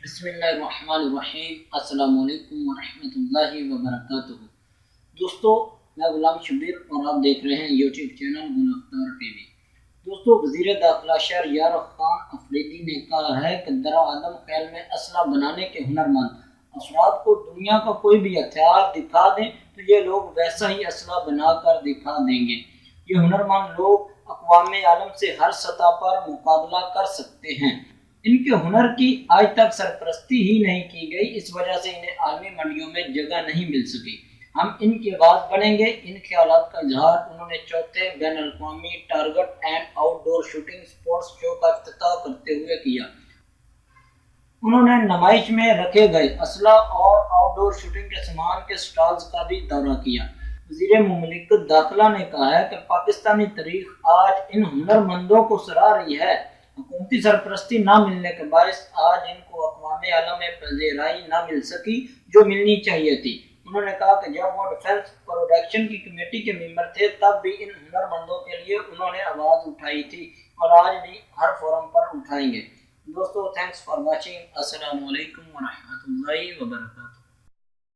بسم اللہ الرحمن الرحیم۔ السلام علیکم ورحمۃ اللہ وبرکاتہ۔ دوستو، میں غلام شبیر اور آپ دیکھ رہے ہیں یوٹیوب چینل گل اختر ٹی وی۔ دوستو، وزیر داخلہ شہریار خان افریدی نے کہا ہے کہ درعالم خیل میں اسلحہ بنانے کے ہنرمند افراد کو دنیا کا کوئی بھی ہتھیار دکھا دیں تو یہ لوگ ویسا ہی اسلحہ بنا کر دکھا دیں گے۔ یہ ہنرمند لوگ اقوام عالم سے ہر سطح پر مقابلہ کر سکتے ہیں۔ ان کے ہنر کی آج تک سرپرستی ہی نہیں کی گئی، اس وجہ سے انہیں عالمی منڈیوں میں جگہ نہیں مل سکی۔ ہم ان کی آواز بنیں گے۔ ان خیالات کا اظہار انہوں نے چوتھے بین الاقوامی target and outdoor shooting sports show کا افتتاح کرتے ہوئے کیا۔ انہوں نے نمائش میں رکھے گئے اسلحہ اور آؤٹ ڈور شوٹنگ کے سامان کے سٹالز کا بھی دورہ کیا۔ وزیر مملکت داخلہ نے کہا ہے کہ پاکستانی تاریخ آج ان ہنرمندوں کو سراہ رہی ہے۔ حکومتی سرپرستی نہ ملنے کے باعث آج ان کو اقوام عالم میں پذیرائی نہ مل سکی جو ملنی چاہیے تھی۔ انہوں نے کہا کہ جب وہ ڈیفنس پروڈکشن کی کمیٹی کے ممبر تھے تب بھی ان ہنرمندوں کے لیے انہوں نے آواز اٹھائی تھی اور آج بھی ہر فورم پر اٹھائیں گے۔ دوستو، تھینکس فار واچنگ۔ السلام علیکم ورحمۃ اللہ وبرکاتہ۔